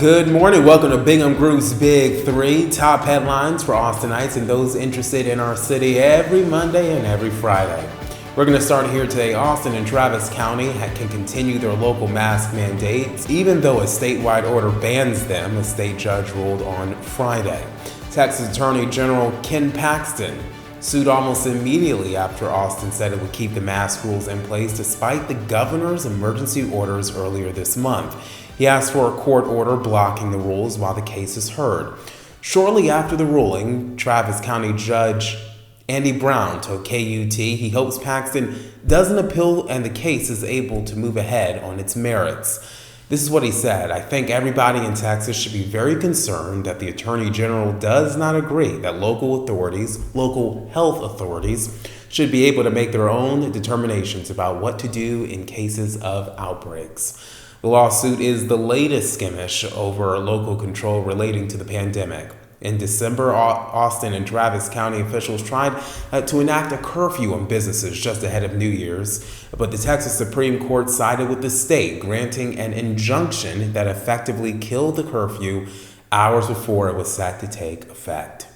Good morning. Welcome to Bingham Group's Big Three, top headlines for Austinites and those interested in our city every Monday and every Friday. We're going to start here today. Austin and Travis County can continue their local mask mandates, even though a statewide order bans them, a state judge ruled on Friday. Texas Attorney General Ken Paxton sued almost immediately after Austin said it would keep the mask rules in place despite the governor's emergency orders earlier this month. He asked for a court order blocking the rules while the case is heard. Shortly after the ruling, Travis County Judge Andy Brown told KUT he hopes Paxton doesn't appeal and the case is able to move ahead on its merits. This is what he said: "I think everybody in Texas should be very concerned that the Attorney General does not agree that local health authorities, should be able to make their own determinations about what to do in cases of outbreaks." The lawsuit is the latest skirmish over local control relating to the pandemic. In December, Austin and Travis County officials tried to enact a curfew on businesses just ahead of New Year's, but the Texas Supreme Court sided with the state, granting an injunction that effectively killed the curfew hours before it was set to take effect.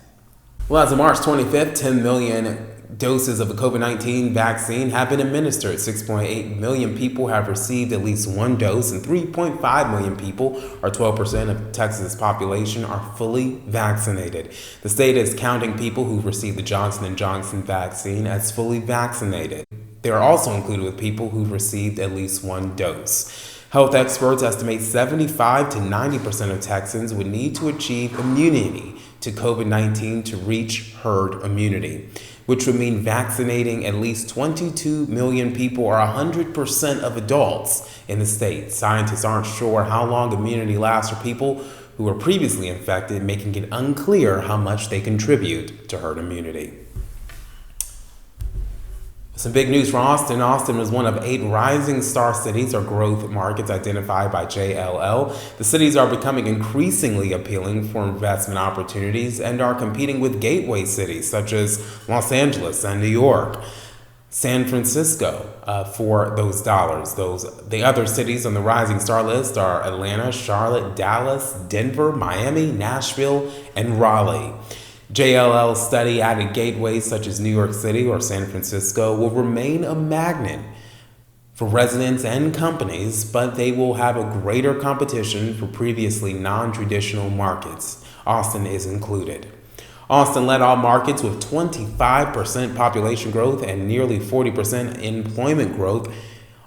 Well, as of March 25th, 10 million doses of the COVID-19 vaccine have been administered. 6.8 million people have received at least one dose, and 3.5 million people, or 12% of Texas' population, are fully vaccinated. The state is counting people who've received the Johnson & Johnson vaccine as fully vaccinated. They are also included with people who've received at least one dose. Health experts estimate 75 to 90% of Texans would need to achieve immunity to COVID-19 to reach herd immunity, which would mean vaccinating at least 22 million people, or 100% of adults in the state. Scientists aren't sure how long immunity lasts for people who were previously infected, making it unclear how much they contribute to herd immunity. Some big news for Austin. Austin was one of 8 rising star cities or growth markets identified by JLL. The cities are becoming increasingly appealing for investment opportunities and are competing with gateway cities such as Los Angeles and New York, San Francisco for those dollars. The other cities on the rising star list are Atlanta, Charlotte, Dallas, Denver, Miami, Nashville, and Raleigh. JLL's study added gateways such as New York City or San Francisco will remain a magnet for residents and companies, but they will have a greater competition for previously non-traditional markets. Austin is included. Austin led all markets with 25% population growth and nearly 40% employment growth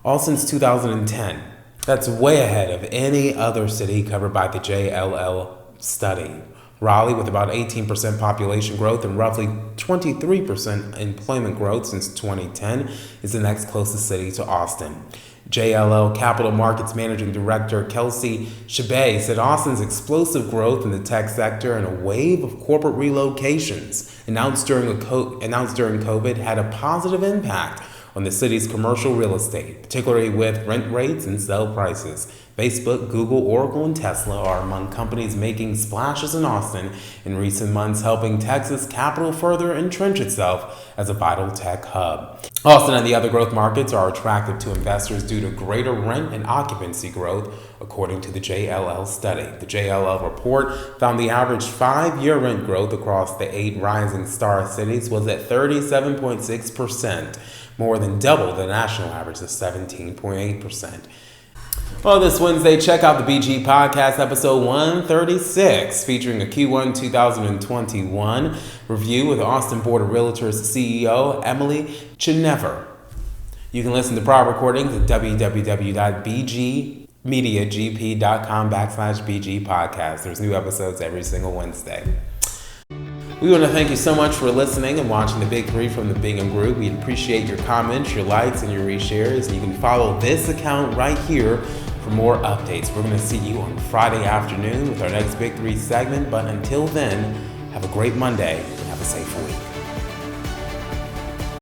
all since 2010. That's way ahead of any other city covered by the JLL study. Raleigh, with about 18% population growth and roughly 23% employment growth since 2010, is the next closest city to Austin. JLL Capital Markets Managing Director Kelsey Chabay said Austin's explosive growth in the tech sector and a wave of corporate relocations announced during COVID had a positive impact on the city's commercial real estate, particularly with rent rates and sale prices. Facebook, Google, Oracle, and Tesla are among companies making splashes in Austin in recent months, helping Texas capital further entrench itself as a vital tech hub. Austin and the other growth markets are attractive to investors due to greater rent and occupancy growth, according to the JLL study. The JLL report found the average 5-year rent growth across the 8 rising star cities was at 37.6%, more than double the national average of 17.8%. Well, this Wednesday, check out the BG Podcast, episode 136, featuring a Q1 2021 review with Austin Board of Realtors CEO Emily Chinever. You can listen to prior recordings at www.bgmediagp.com/BG Podcast. There's new episodes every single Wednesday. We want to thank you so much for listening and watching the Big Three from the Bingham Group. We appreciate your comments, your likes, and your reshares. And you can follow this account right here for more updates. We're going to see you on Friday afternoon with our next Big Three segment. But until then, have a great Monday and have a safe week.